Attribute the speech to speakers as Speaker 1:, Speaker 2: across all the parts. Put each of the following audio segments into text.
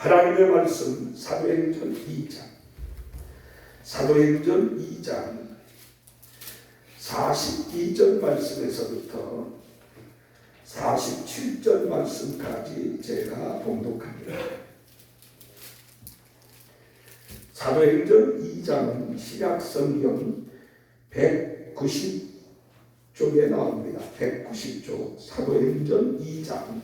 Speaker 1: 하나님의 말씀 사도행전 2장 42절 말씀에서부터 47절 말씀까지 제가 봉독합니다. 사도행전 2장은 신약성경 190쪽에 나옵니다. 190쪽 사도행전 2장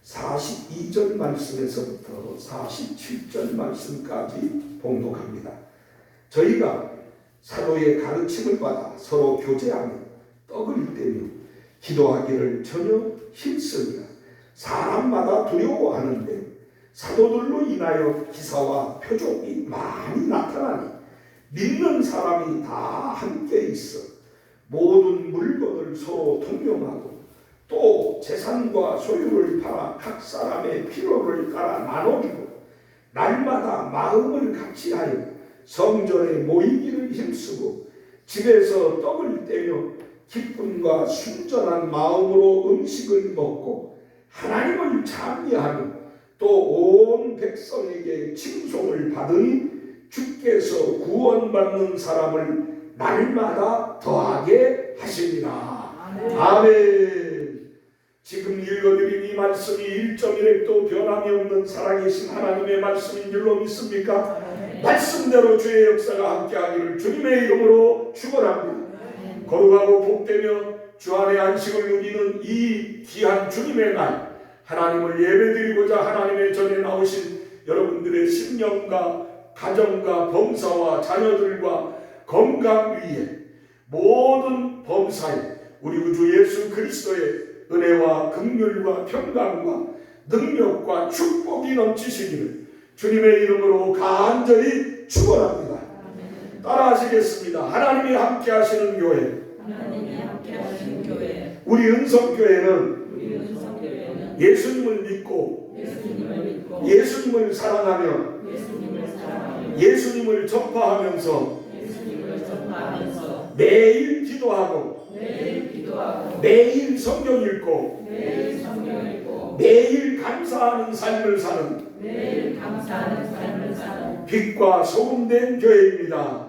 Speaker 1: 42절 말씀에서부터 47절 말씀까지 봉독합니다. 저희가 사도의 가르침을 받아 서로 교제하며 떡을 떼며 기도하기를 전혀 힘쓰며 사람마다 두려워하는데 사도들로 인하여 기사와 표적이 많이 나타나니 믿는 사람이 다 함께 있어 모든 물건을 서로 통용하고 또 재산과 소유를 팔아 각 사람의 필요를 따라 나눠주고 날마다 마음을 같이하여 성전에 모이기를 힘쓰고 집에서 떡을 떼며 기쁨과 순전한 마음으로 음식을 먹고 하나님을 찬미하며 또 온 백성에게 칭송을 받으니 주께서 구원받는 사람을 날마다 더하게 하십니다. 아멘. 지금 읽어드린 이 말씀이 1.1획도 변함이 없는 살아계신 하나님의 말씀인 줄로 믿습니까? 말씀대로 주의 역사가 함께하기를 주님의 이름으로 축원합니다. 거룩하고 복되며 주 안의 안식을 누리는 이 귀한 주님의 날, 하나님을 예배드리고자 하나님의 전에 나오신 여러분들의 심령과 가정과 범사와 자녀들과 건강 위에 모든 범사에 우리 구주 예수 그리스도의 은혜와 긍휼과 평강과 능력과 축복이 넘치시기를 주님의 이름으로 간절히 축원합니다. 따라하시겠습니다. 하나님이 함께 하시는 교회, 우리 은성교회는 예수님을 믿고 예수님을 사랑하며 예수님을 전파하면서 매일 기도하고 매일 성경 읽고 매일 감사하는 삶을 사는 빛과 소금된 교회입니다.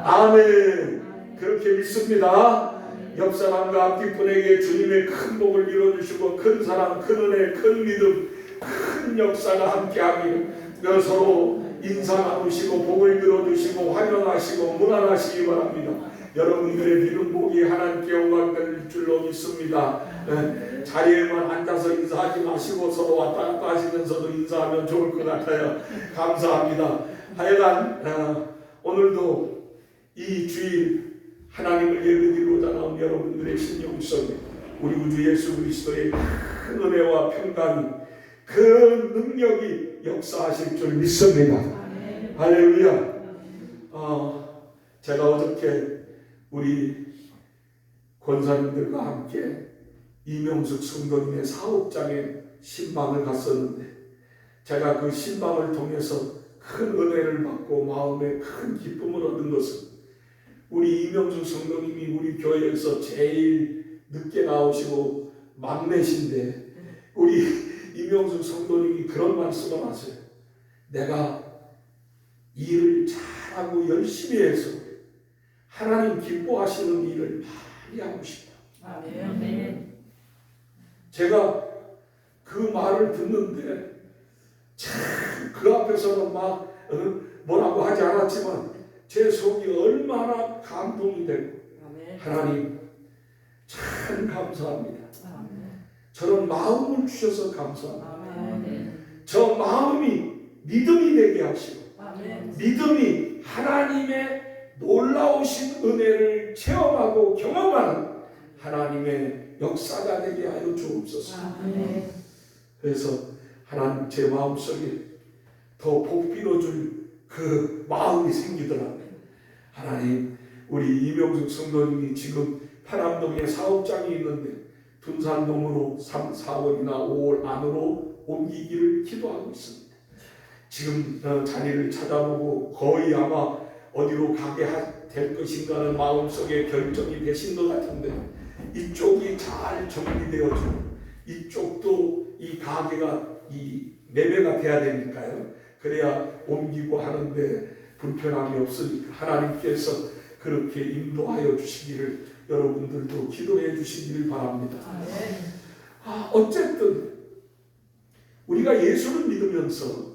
Speaker 1: 아멘. 그렇게 믿습니다. 옆 사람과 앞뒤 분에게 주님의 큰 복을 이뤄주시고 큰 사랑, 큰 은혜, 큰 믿음, 큰 역사가 함께하기를 서로 인사 나누시고 복을 들어주시고 환영하시고 문안하시기 바랍니다. 여러분들의 믿음 복이 하나님께 영광 될 줄로 믿습니다. 자리에만 앉아서 인사하지 마시고 서로 왔다 갔다 하시면서도 인사하면 좋을 것 같아요. 감사합니다. 하여간 오늘도 이 주일 하나님을 예배드리고자 나온 여러분들의 심령 속에 우리 구주 예수 그리스도의 큰 은혜와 평강이 그 능력이 역사하실 줄 믿습니다. 할렐루야. 제가 어저께 우리 권사님들과 함께 이명숙 성도님의 사업장에 신방을 갔었는데 제가 그 신방을 통해서 큰 은혜를 받고 마음에 큰 기쁨을 얻은 것은 우리 이명숙 성도님이 우리 교회에서 제일 늦게 나오시고 막내신데 우리 이명숙 성도님이 그런 말씀을 하세요. 내가 일을 잘하고 열심히 해서 하나님 기뻐하시는 일을 많이 하고 싶다. 아멘. 제가 그 말을 듣는데 참 그 앞에서는 막 뭐라고 하지 않았지만 제 속이 얼마나 감동이 되고 하나님 참 감사합니다. 저런 마음을 주셔서 감사합니다. 저 마음이 믿음이 되게 하시고 믿음이 하나님의 놀라우신 은혜를 체험하고 경험하는 하나님의 역사가 되게 하여 주옵소서. 그래서 하나님 제 마음속에 더 복 빌어줄 그 마음이 생기더라고요. 하나님 우리 이명숙 성도님이 지금 파남동에 사업장이 있는데 둔산동으로 3, 4월이나 5월 안으로 옮기기를 기도하고 있습니다. 지금 자리를 찾아보고 거의 아마 어디로 가게 될 것인가는 마음속에 결정이 되신 것 같은데 이쪽이 잘 정리되어지고 이쪽도 이 가게가 이 매매가 돼야 되니까요. 그래야 옮기고 하는데 불편함이 없으니까 하나님께서 그렇게 인도하여 주시기를 여러분들도 기도해 주시기를 바랍니다. 어쨌든 우리가 예수를 믿으면서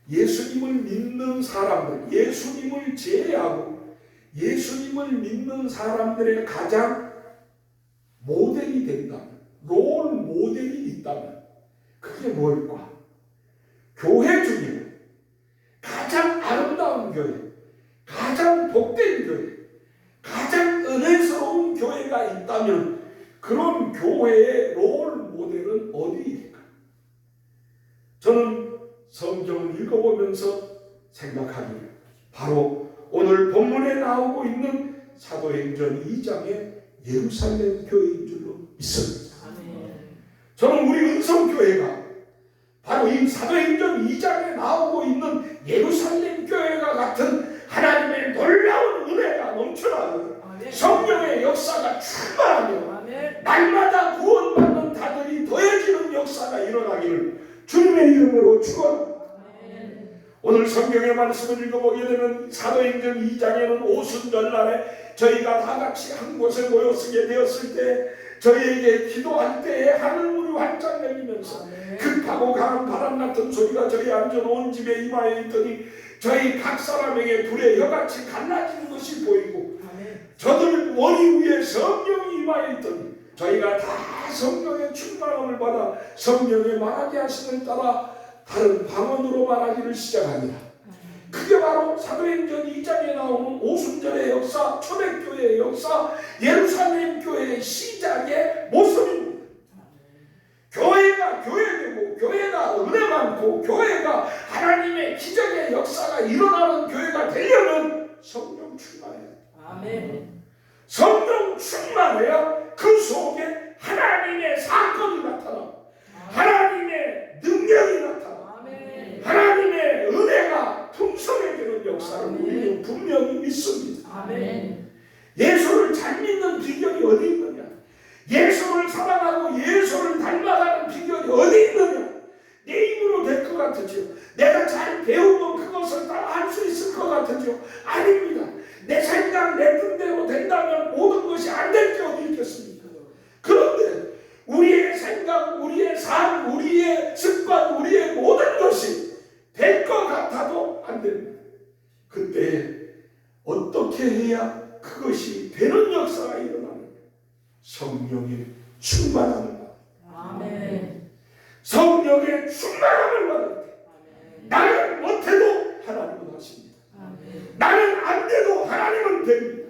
Speaker 1: 예수님을 믿는 사람들, 예수님을 제외하고 예수님을 믿는 사람들의 가장 모델이 된다면, 롤 모델이 있다면 그게 뭘까? 교회 중에 가장 아름다운 교회, 가장 복된 교회, 가장 은혜스러운 교회가 있다면 그런 교회의 롤 모델은 어디일까? 저는 성경을 읽어보면서 생각하기를 바로 오늘 본문에 나오고 있는 사도행전 2장의 예루살렘 교회인 줄로 믿습니다. 저는 우리 은성교회가 바로 이 사도행전 2장에 나오고 있는 예루살렘 교회가 같은 하나님의 놀라운 은혜가 넘쳐나고 성령의 역사가 충만하며 날마다 구원받는 자들이 더해지는 역사가 일어나기를 주님의 이름으로 축원합니다. 오늘 성경의 말씀을 읽어보게 되면 사도행전 2장에는 오순절날에 저희가 다 같이 한 곳에 모여서게 되었을 때 저희에게 기도할 때에 하늘문이 활짝 열리면서 급하고 강한 바람 같은 소리가 저희 앉아놓은 집에 임하여 있더니 저희 각 사람에게 불의 혀같이 갈라지는 것이 보이고 저들 머리 위에 성령이 임하여 있더니 저희가 다 성령의 충만함을 받아 성령의 말하게 하심을 따라 다른 방언으로 말하기를 시작하니라. 그게 바로 사도행전 2장에 나오는 오순절의 역사, 초대교회의 역사, 예루살렘 교회의 시작의 모습입니다. 교회가 교회되고 교회가 은혜 많고 교회가 하나님의 기적의 역사가 일어나는 교회가 되려면 성령 충만해야 돼요. 성령 충만해야 그 속에 하나님의 사건이 나타나 하나님의 능력이 나타나 하나님의 은혜가 풍성해지는 역사를 우리는 분명히 믿습니다. 예수를 잘 믿는 비결이 어디 있느냐? 예수를 사랑하고 예수를 닮아가는 비결이 어디 있느냐? 내 입으로 될 것 같으죠? 내가 잘 배우면 그것을 다 할 수 있을 것 같으죠? 아닙니다. 내 생각, 내 뜻대로 된다면 모든 것이 안 될 게 어디 있겠습니까? 그런데 우리의 생각, 우리의 삶, 우리의 습관, 우리의 모든 것이 될 것 같아도 안 됩니다. 그때 어떻게 해야 그것이 되는 역사가 일어나는가? 성령의 충만함을 받아. 성령의 충만함을 받을 때 나는 못해도 하나님은 하십니다. 나는 안 돼도 하나님은 됩니다.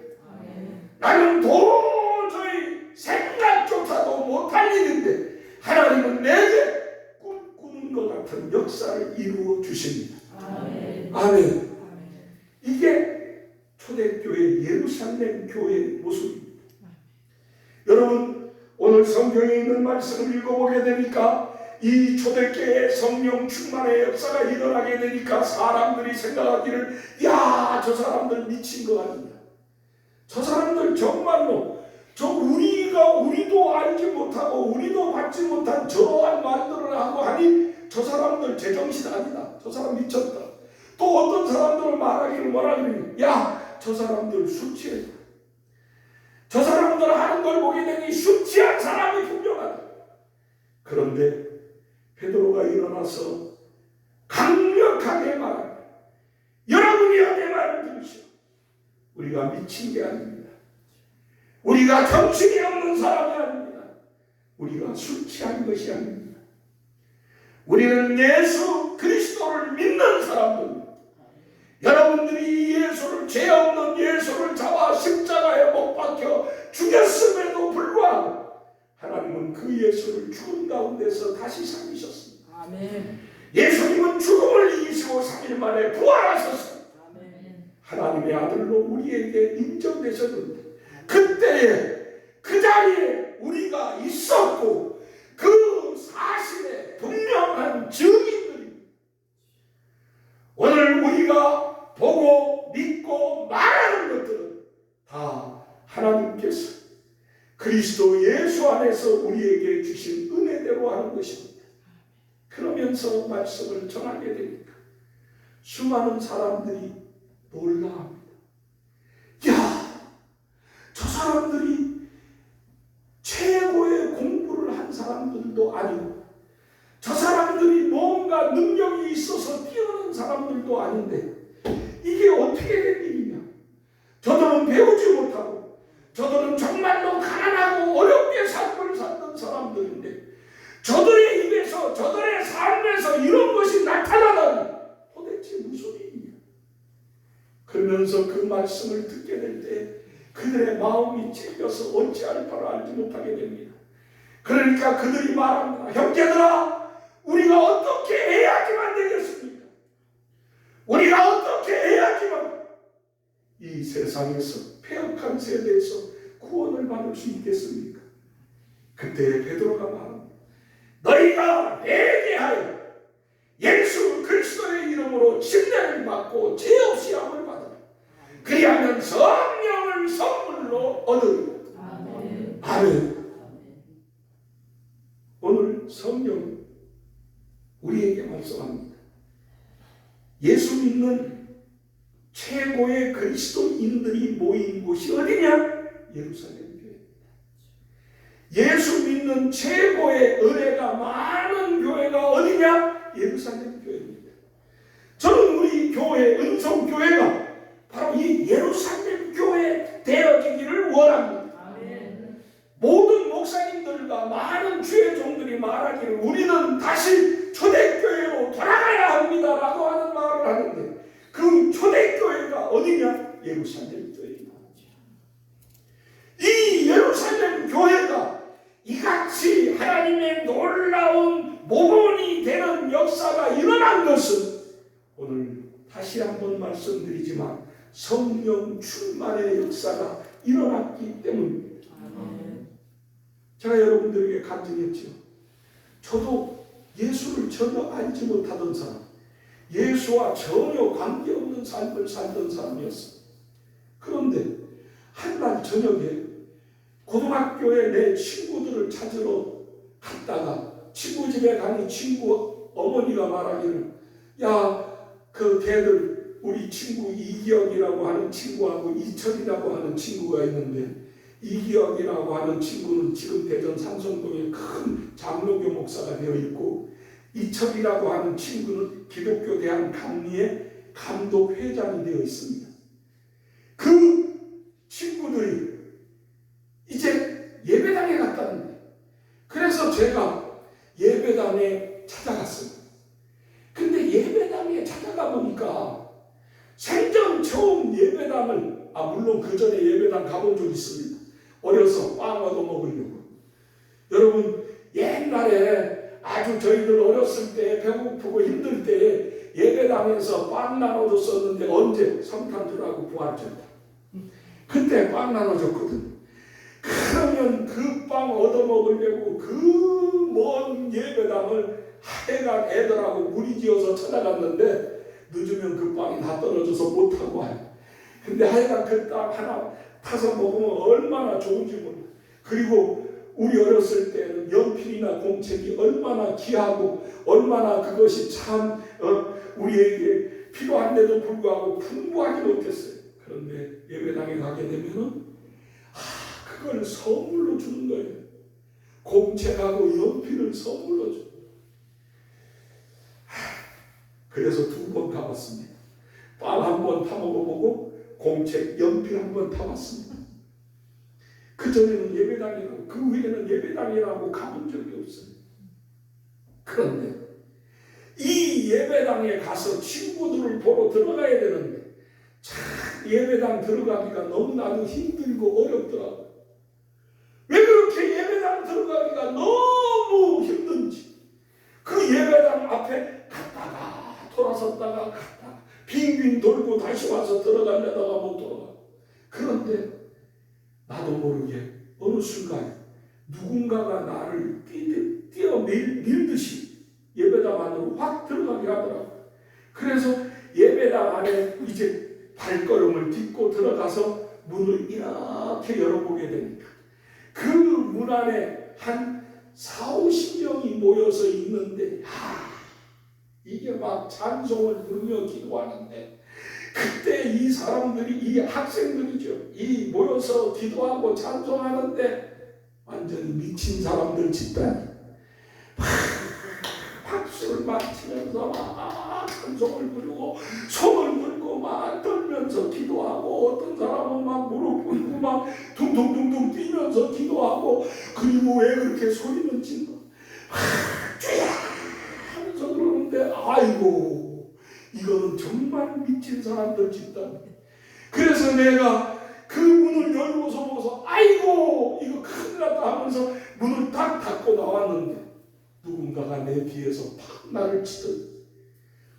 Speaker 1: 나는 도저히 생각조차도 못할 일인데 하나님은 내게 꿈꾸는 것 같은 역사를 이루어 주십니다. 아멘. 이게 초대교회 예루살렘 교회의 모습입니다. 여러분 오늘 성경에 있는 말씀을 읽어보게 되니까 이 초대교회의 성령 충만의 역사가 일어나게 되니까 사람들이 생각하기를 야, 저 사람들 미친 거 아니냐, 저 사람들 정말로 우리도 알지 못하고 우리도 받지 못한 저러한 말들을 하고 하니 저 사람들 제정신 아니다, 저 사람 미쳤다. 또 어떤 사람들은 말하기를 뭐라그러니 야, 저 사람들 술 취했다, 저 사람들 하는 걸 보게 되니 술 취한 사람이 분명하다. 그런데 베드로가 일어나서 강력하게 말합니다. 여러분이여 내 말을 들으시오. 우리가 미친 게 아닙니다. 우리가 정신이 없는 사람이 아닙니다. 우리가 술 취한 것이 아닙니다. 우리는 예수 그리스도를 믿는 사람들입니다. 여러분들이 이 예수를, 죄 없는 예수를 잡아 십자가에 못 박혀 죽였음에도 불구하고 하나님은 그 예수를 죽은 가운데서 다시 살리셨습니다. 예수님은 죽음을 이기시고 3일 만에 부활하셨습니다. 하나님의 아들로 우리에게 인정되셨는데 그때에 그 자리에 우리가 있었고 그 사실에 분명한 증인들입니다. 오늘 우리가 보고 믿고 말하는 것들은 다 하나님께서 그리스도 예수 안에서 우리에게 주신 은혜대로 하는 것입니다. 그러면 기도하면서 말씀을 전하게 되니까 수많은 사람들이 놀라합니다. 야, 저 사람들이 최고의 공부를 한 사람들도 아니고 저 사람들이 뭔가 능력이 있어서 뛰어난 사람들도 아닌데 이게 어떻게 된 일이냐? 저들은 배우지 못하고 저들은 정말로 가난하고 어렵게 삶을 살던 사람들인데 저들의 입에서 저들의 삶에서 이런 것이 나타나다니 도대체 무슨 일이냐? 그러면서 그 말씀을 듣게 될 때 그들의 마음이 찔려서 어찌할 바를 알지 못하게 됩니다. 그러니까 그들이 말합니다. 형제들아, 우리가 어떻게 해야지만 되겠습니까? 우리가 어떻게 해야지만 이 세상에서 폐역한 세대에서 구원을 받을 수 있겠습니까? 그때 베드로가 말합니다. 너희가 회개하여 예수 그리스도의 이름으로 침례를 받고 죄 없이 함을 받으라. 그리하면 성령을 선물로 얻으리라. 아멘. 아멘. 오늘 성령 우리에게 말씀합니다. 예수 믿는 최고의 그리스도인들이 모인 곳이 어디냐? 예루살렘 교회입니다. 예수 믿는 최고의 은혜가 많은 교회가 어디냐? 예루살렘 교회입니다. 저는 우리 교회, 은성교회가 바로 이 예루살렘 교회 되어지기를 원합니다. 아멘. 모든 목사님들과 많은 주의 종들이 말하기를 우리는 다시 초대교회로 돌아가야 합니다라고 하는 말을 하는데 그 초대교회가 어디냐? 예루살렘 교회입니다. 이 예루살렘 교회가 이같이 하나님의 놀라운 모범이 되는 역사가 일어난 것은 오늘 다시 한번 말씀드리지만 성령 충만의 역사가 일어났기 때문입니다. 제가 여러분들에게 간증했죠. 저도 예수를 전혀 알지 못하던 사람, 예수와 전혀 관계없는 삶을 살던 사람이었어요. 그런데 한날 저녁에 고등학교에 내 친구들을 찾으러 갔다가 친구 집에 가니 친구 어머니가 말하기를 야, 그 걔들 우리 친구 이기혁이라고 하는 친구하고 이철이라고 하는 친구가 있는데 이기혁이라고 하는 친구는 지금 대전 삼성동에 큰 장로교 목사가 되어 있고 이철이라고 하는 친구는 기독교 대학 감리의 감독 회장이 되어 있습니다. 그 친구들이 이제 예배당에 갔다는데 그래서 제가 예배당에 찾아갔습니다. 근데 예배당에 찾아가 보니까 생전 처음 예배당을 물론 그 전에 예배당 가본 적 있습니다. 어려서 빵 얻어 먹으려고. 여러분 옛날에 아주 저희들 어렸을 때 배고프고 힘들 때 예배당에서 빵 나눠줬었는데 언제? 성탄절하고 부활절 그때 빵 나눠줬거든. 그러면 그 빵 얻어 먹으려고 그 먼 예배당을 하여간 애들하고 무리지어서 찾아갔는데 늦으면 그 빵이 다 떨어져서 못하고 와요. 근데 하여간 그 빵 하나 타서 먹으면 얼마나 좋은지 몰라. 그리고 우리 어렸을 때는 연필이나 공책이 얼마나 귀하고 얼마나 그것이 참 우리에게 필요한데도 불구하고 풍부하지 못했어요. 그런데 예배당에 가게 되면은 그걸 선물로 주는 거예요. 공책하고 연필을 선물로 줘. 그래서 2번 가봤습니다. 빵 한 번 타먹어보고 공책, 연필 한 번 타봤습니다. 그전에는 예배당이라고 그 후에는 예배당이라고 가본 적이 없어요. 그런데 이 예배당에 가서 친구들을 보러 들어가야 되는데 참 예배당 들어가기가 너무나도 힘들고 어렵더라고요. 왜 그렇게 예배당 들어가기가 너무 힘든지 그 예배당 앞에 갔다가 돌아섰다가 갔다가 빙빙 돌고 다시 와서 들어가려다가 못 들어가. 그런데 나도 모르게 어느 순간 누군가가 나를 뛰어 밀듯이 예배당 안으로 확 들어가게 하더라고요. 그래서 예배당 안에 이제 발걸음을 딛고 들어가서 문을 이렇게 열어보게 됩니다. 그 문 안에 한 40, 50명이 모여서 있는데 이게 막 찬송을 부르며 기도하는데, 그때 이 사람들이, 이 학생들이죠, 이 모여서 기도하고 찬송하는데 완전히 미친 사람들 집단이 박수를 막 치면서 막 찬송을 부르고 손을 들고 막 떨면서 기도하고, 어떤 사람은 막 무릎 꿇고 막 둥둥둥둥 뛰면서 기도하고, 그리고 왜 그렇게 소리는 질러 주야 하면서 그러는데, 아이고 이거는 정말 미친 사람들 집단. 그래서 내가 그 문을 열고서 보고서 아이고 이거 큰일 났다 하면서 문을 딱 닫고 나왔는데, 누군가가 내 뒤에서 팍 나를 치더니,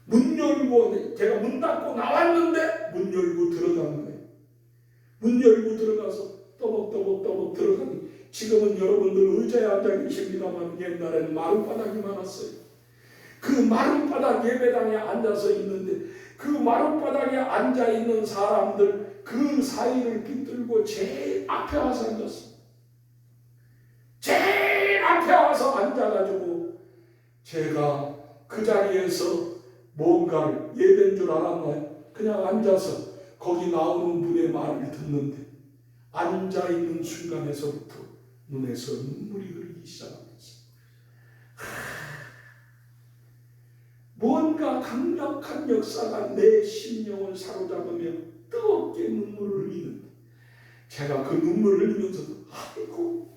Speaker 1: 문 열고, 제가 문 닫고 나왔는데 문 열고 들어간 거예요. 문 열고 들어가서 떠벅떠벅 들어가니, 지금은 여러분들 의자에 앉아 계십니다만 옛날에는 마룻바닥이 많았어요. 그 마룻바닥 예배당에 앉아서 있는데, 그 마룻바닥에 앉아 있는 사람들 그 사이를 빗들고 제일 앞에 와서 앉았어요. 제일 앞에 와서 앉아가지고 제가 그 자리에서 뭔가를 예배인 줄 알았나요? 그냥 앉아서 거기 나오는 분의 말을 듣는데, 앉아있는 순간에서부터 눈에서 눈물이 흐르기 시작하면서 뭔가 강력한 역사가 내 심령을 사로잡으며 뜨겁게 눈물을 흘리는데, 제가 그 눈물을 흘리면서도 아이고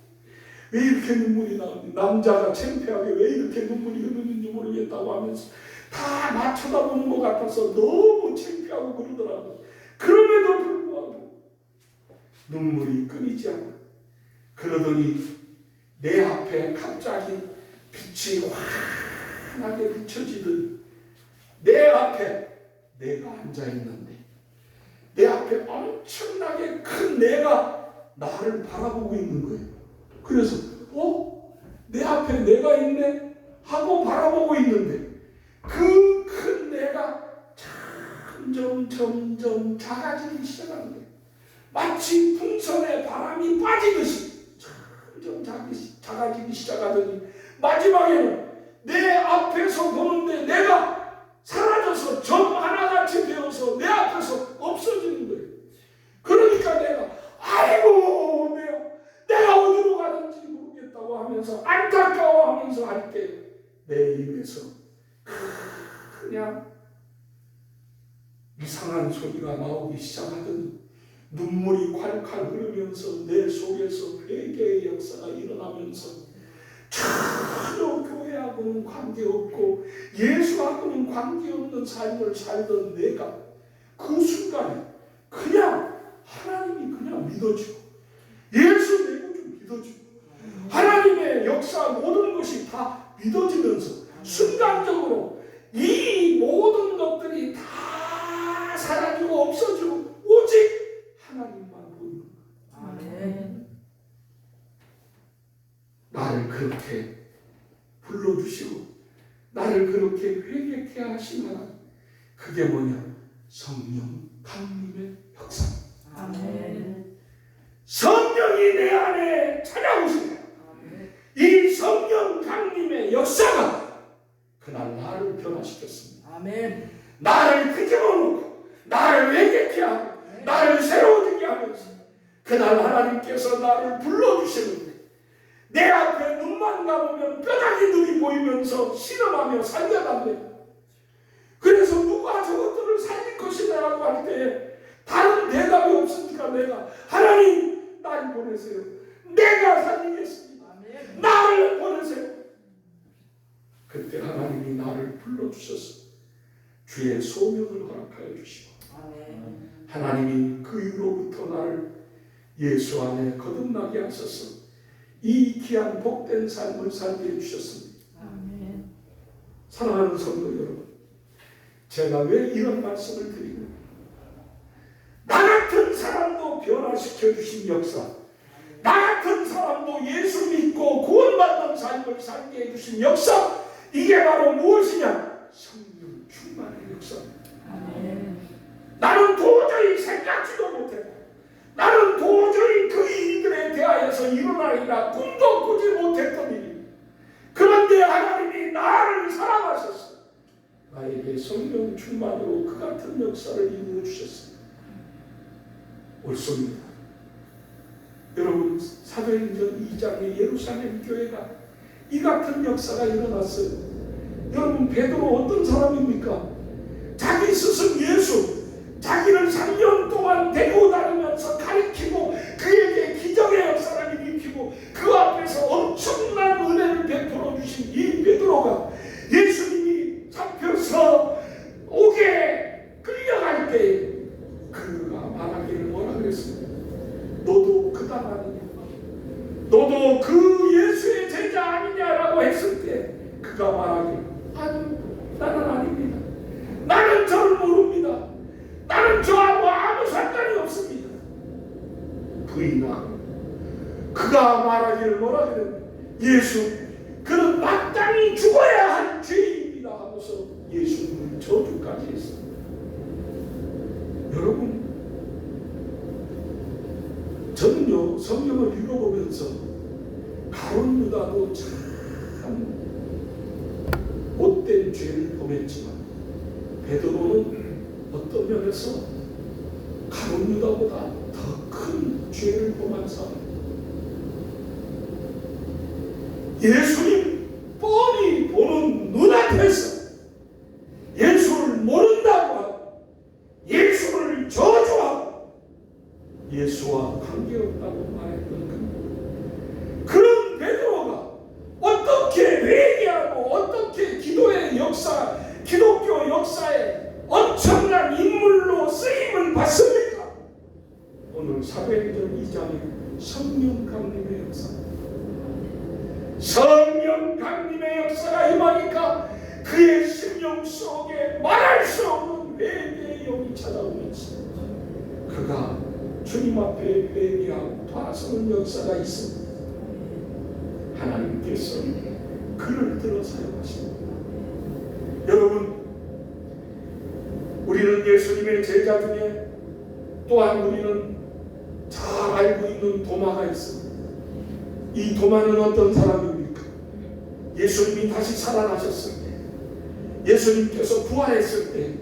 Speaker 1: 왜 이렇게 눈물이 나오는지, 남자가 창피하게 왜 이렇게 눈물이 흐르는지 모르겠다고 하면서 다 나 쳐다보는 것 같아서 너무 창피하고 그러더라고요. 그럼에도 불구하고 눈물이 끊이지 않아. 그러더니 내 앞에 갑자기 빛이 환하게 비춰지더니, 내 앞에 내가 앉아있는데, 내 앞에 엄청나게 큰 내가 나를 바라보고 있는 거예요. 그래서 내 앞에 내가 있네 하고 바라보고 있는데, 그 큰 내가 점점 작아지기 시작하는 거예요. 마치 풍선에 바람이 빠지듯이 점점 작아지기 시작하더니, 마지막에는 내 앞에서 보는데 내가 사라져서 점 하나같이 되어서 내 앞에서 없어지는 거예요. 그러니까 내가 아이고 내가 어디로 가는지 모르겠다고 하면서 안타까워하면서 할 때 내 입에서 그냥 이상한 소리가 나오기 시작하더니, 눈물이 콸콸 흐르면서 내 속에서 회개의 역사가 일어나면서 전혀 교회하고는 관계없고 예수하고는 관계없는 삶을 살던 내가 그 순간에 그냥 하나님이 그냥 믿어지고, 예수 내고 좀 믿어지고, 하나님의 역사 모든 것이 다 믿어지면서 순간적으로 이 모든 것들이 다 사라지고 없어지고 오직 하나님만 보이는 거예요. 아멘. 나를 그렇게 불러주시고 나를 그렇게 회개케 하신 하나님, 그게 뭐냐? 성령 강림의 역사. 아멘. 성령이 내 안에 찾아오시고, 이 성령 강림의 역사가 그날 나를 변화시켰습니다. 아멘. 나를 끄집어놓고 나를 회개케 하고 나를 새로워지게 하면서 그날 하나님께서 나를 불러주시는데, 내 앞에 눈만 감으면 뼈다귀 눈이 보이면서 신음하며 살려달래요. 그래서 누가 저것들을 살릴 것이냐라고 할 때 다른 대답이 없으니까 내가 하나님 날 보내세요. 내가 살리겠습니다. 나를 보내세요. 그때 하나님이 나를 불러주셔서 주의 소명을 허락하여 주시고, 하나님이 그 이후로부터 나를 예수 안에 거듭나게 하셔서 이 귀한 복된 삶을 살게 해주셨습니다. 사랑하는 성도 여러분, 제가 왜 이런 말씀을 드리고, 나 같은 사람도 변화시켜 주신 역사, 나 같은 사람도 예수 믿고 구원받는 삶을 살게 해주신 역사, 이게 바로 무엇이냐? 성령 충만의 역사입니다. 나는 도저히 생각지도 못했고, 나는 도저히 그 일들에 대하여서 일어나리라 꿈도 꾸지 못했던 일입니다. 그런데 하나님이 나를 사랑하셨어요. 성령 충만으로 그 같은 역사를 이루어 주셨습니다. 옳습니다. 여러분, 사도행전 2장의 예루살렘 교회가 이 같은 역사가 일어났어요. 여러분, 베드로 어떤 사람입니까? 자기 스승 예수, 자기를 3년 동안 데리고 다니면서 가르치고 그에게 기적의 역사를 일으키고 그 앞에서 엄청난 은혜를 베풀어 주신 이 베드로가 예수님이 잡혀서 옥에 끌려갈 때 그가 말하기를 뭐라 그랬습니까? 너도 그다 아니냐? 너도 그 예수의 제자 아니냐라고 했을 때 그가 말하기를 아니, 나는 아닙니다. 나는 저를 모릅니다. 나는 저하고 아무 상관이 없습니다. 부인하고 그가 말하기를 뭐라 그랬냐? 예수, 그는 마땅히 죽어야 할 죄인입니다 하면서 예수님을 저주까지 했습니다. 여러분, 저는요 성경을 읽어보면서 가룟 유다도 참 못된 죄를 범했지만 베드로는 어떤 면에서 가룟 유다보다 더 큰 죄를 범한 사람. 예수님 뻔히 보는 눈앞에서 예수를 모른다고 하고 예수를 저주하고 예수와 관계없다고 말했던 그런 베드로가 어떻게 회개하고 어떻게 기도의 역사, 기독교 역사에 엄청난 인물로 쓰임을 받습니까? 오늘 사도행전 2장의 성령 강림의 역사, 성령 강림의 역사가 임하니까 그의 심령 속에 말할 수 없는 회개의 영이 찾아오면서 그가 주님 앞에 회개하고 돌아서는 역사가 있습니다. 하나님께서 그를 들어 사용하십니다. 여러분, 우리는 예수님의 제자 중에 또한 우리는 잘 알고 있는 도마가 있습니다. 이 도마는 어떤 사람입니까? 예수님이 다시 살아나셨을 때, 예수님께서 부활했을 때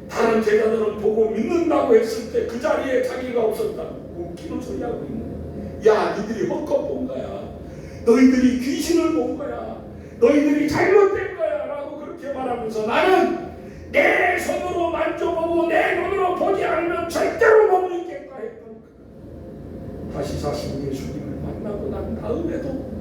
Speaker 1: 다른 제자들은 보고 믿는다고 했을 때 그 자리에 자기가 없었다. 웃기는 소리 하고 있는 거야. 야, 니들이 헛것 본 거야. 너희들이 귀신을 본 거야. 너희들이 잘못된 거야 라고 그렇게 말하면서 나는 내 손으로 만져보고 내 눈으로 보지 않으면 절대로 못 믿겠다 했던 거야. 다시 사신 예수님을 만나고 난 다음에도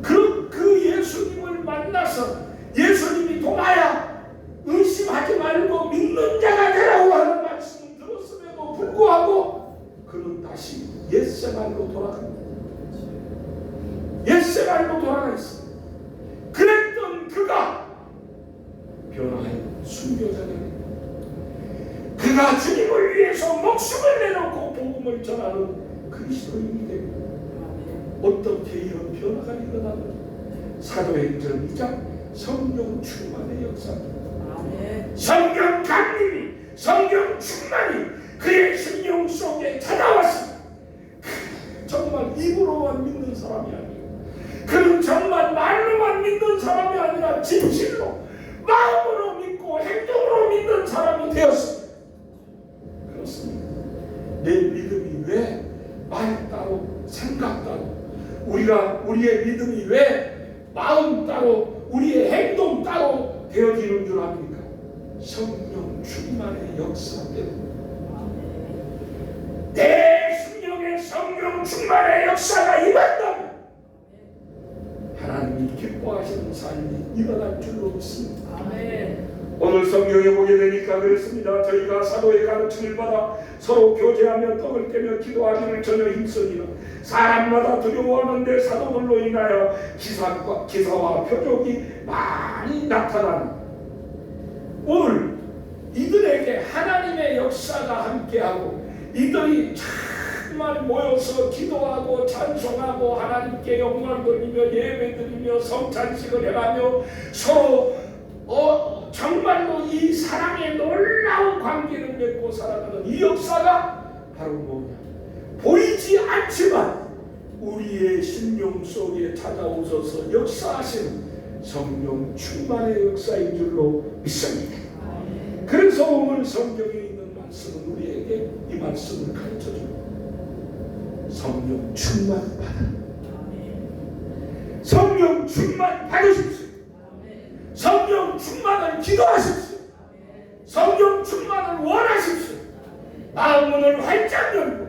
Speaker 1: 그 예수님을 만나서 예수님이 도마야 의심하지 말고 믿는 자가 되라고 하는 말씀을 들었음에도 불구하고 그는 다시 옛생활로 돌아갑니다. 옛생활로 돌아가 있습니다. 그랬던 그가 변화의 순교자가 됩니다. 그가 주님을 위해서 목숨을 내놓고 복음을 전하는 그리스도인이 됩니다. 어떻게 이런 변화가 일어나는지 사도행전 2장 성령 충만의 역사입니다. 성령 강림이, 성령 충만이 그의 심령 속에 찾아왔습니다. 정말 입으로만 믿는 사람이 아니에요. 그는 정말 말로만 믿는 사람이 아니라 진실로 마음으로 믿고 행동으로 믿는 사람이 되었습니다. 그렇습니다. 내 믿음이 왜 말 따로 생각 따로, 우리의 믿음이 왜 마음 따로 우리의 행동 따로 되어지는 줄 압니까? 성령 충만의 역사 때문에. 내 심령에 성령 충만의 역사가 임한다면 하나님이 기뻐하시는 삶이 일어날 줄로 믿습니다. 아멘. 오늘 성경에 보게 되니까 그렇습니다. 저희가 사도의 가르침을 받아 서로 교제하며 떡을 떼며 기도하기를 전혀 힘쓰니라. 사람마다 두려워하는데 사도들로 인하여 기사와 표적이 많이 나타나는 오늘 이들에게 하나님의 역사가 함께하고 이들이 정말 모여서 기도하고 찬송하고 하나님께 영광 돌리며 예배드리며 성찬식을 해가며 서로 정말로 이 사랑의 놀라운 관계를 맺고 살아가는 이 역사가 바로 뭐냐? 보이지 않지만 우리의 심령 속에 찾아오셔서 역사하시는 성령 충만의 역사인 줄로 믿습니다. 그래서 오늘 성경에 있는 말씀은 우리에게 이 말씀을 가르쳐줍니다. 성령 충만 받아. 성령 충만 받으십시오. 성령 충만을 기도하십시오. 성령 충만을 원하십시오. 마음문을 활짝 열고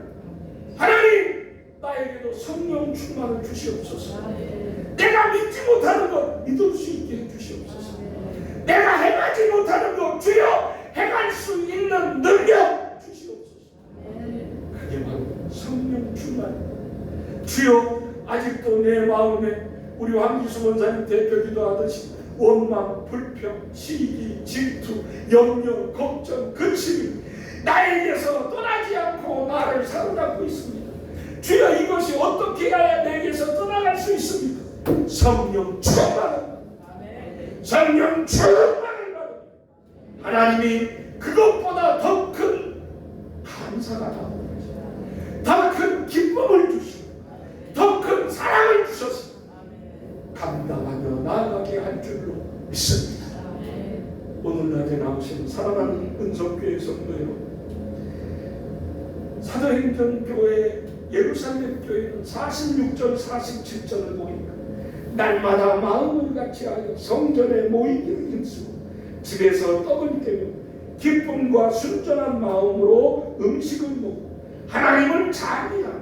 Speaker 1: 하나님 나에게도 성령 충만을 주시옵소서. 내가 믿지 못하는 것 믿을 수 있게 해주시옵소서. 내가 행하지 못하는 것 주여 행할 수 있는 능력 주시옵소서. 그게 바로 성령 충만. 주여 아직도 내 마음에 우리 황기수 원사님 대표 기도하듯이 원망, 불평, 시기, 질투, 염려, 걱정, 근심이 나에게서 떠나지 않고 나를 사로잡고 있습니다. 주여 이것이 어떻게 해야 내게서 떠나갈 수 있습니까? 성령 충만을 성령 충만을 받으면 하나님이 그것보다 더 큰 감사가 나옵니다. 더 큰 기쁨을 주시고 더 큰 사랑을 주셔서 감당하며 나아가게 할 줄로 믿습니다. 오늘날에 나오신 사랑하는 은성교회 성도 여러분, 사도행전 교회 예루살렘 교회는 46절 47절을 보니까 날마다 마음을 같이하여 성전에 모이기를 힘쓰고 집에서 떡을 깨며 기쁨과 순전한 마음으로 음식을 먹고 하나님을 찬미하며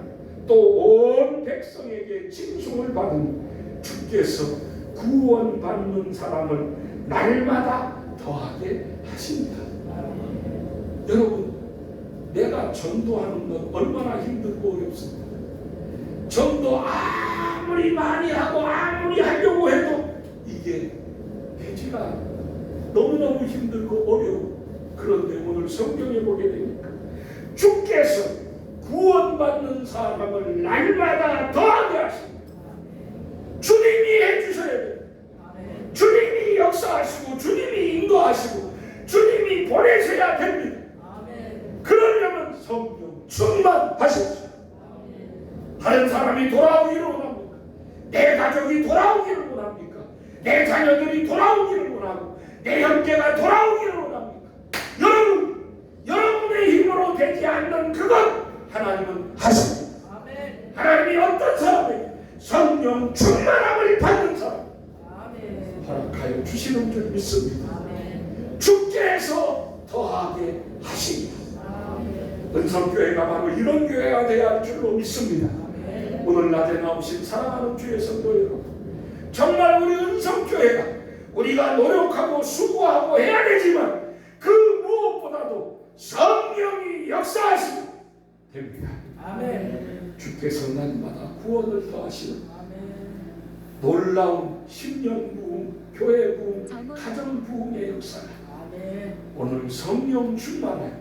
Speaker 1: 또 온 백성에게 칭송을 받으며 주께서 구원받는 사람을 날마다 더하게 하십니다. 여러분, 내가 전도하는 건 얼마나 힘들고 어렵습니까? 전도 아무리 많이 하고 아무리 하려고 해도 이게 되지가 너무너무 힘들고 어려워. 그런데 오늘 성경에 보게 되니까 주께서 구원받는 사람을 날마다 더하게 하십니다. 주님이 해주셔야 돼요. 주님이 역사하시고 주님이 인도하시고 주님이 보내셔야 됩니다. 그러려면 성령 충만하십시오. 다른 사람이 돌아오기를 원합니까? 내 가족이 돌아오기를 원합니까? 내 자녀들이 돌아오기를 원하고 내 형제가 돌아오기를 원합니까? 여러분의 힘으로 되지 않는 그것 하나님은 하십니다. 하나님이 어떤 사람에게 성령 충만함을 받는 사람 허락하여 주시는 줄 믿습니다. 주께서 더하게 하십니다. 은성교회가 바로 이런 교회가 되어야 할 줄로 믿습니다. 오늘 낮에 나오신 사랑하는 주의 성도 여러분, 정말 우리 은성교회가 우리가 노력하고 수고하고 해야 되지만 그 무엇보다도 성령이 역사하시면 됩니다. 주께서 날마다 구원을 더하시는 놀라운 심령 부흥, 교회 부흥, 가정 부흥의 역사가 오늘 성령 충만에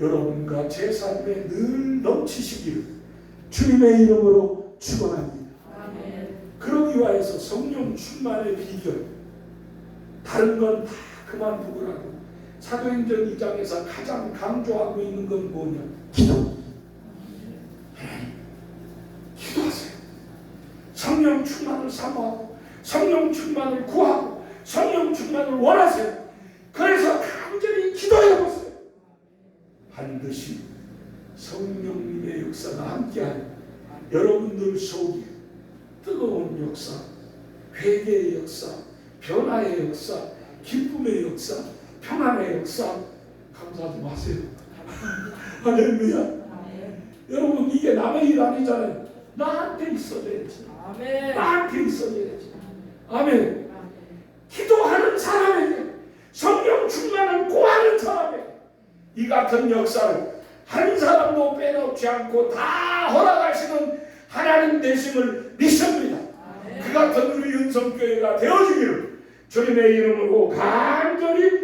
Speaker 1: 여러분과 제 삶에 늘 넘치시기를 주님의 이름으로 축원합니다. 그러기 위해서 성령 충만의 비결, 다른 건 다 그만두고라도 사도행전 2장에서 가장 강조하고 있는 건 뭐냐? 기도. 기도하세요. 성령 충만을 사모하고 성령 충만을 구하고 성령 충만을 원하세요. 그래서 간절히 기도해보세요. 반드시 성령님의 역사가 함께하여 여러분들 속에 뜨거운 역사, 회개의 역사, 변화의 역사, 기쁨의 역사, 평안의 역사, 감사하지 마세요. 할렐루야. 여러분, 이게 남의 일 아니잖아요. 나한테 있어야지. 나한테 있어야지. 아멘. 기도하는 사람에게, 성령 충만을 구하는 사람에게 이 같은 역사를 한 사람도 빼놓지 않고 다 허락하시는 하나님 되심을 믿습니다. 그 같은 우리 은성교회가 되어지기를 주님의 이름으로 간절히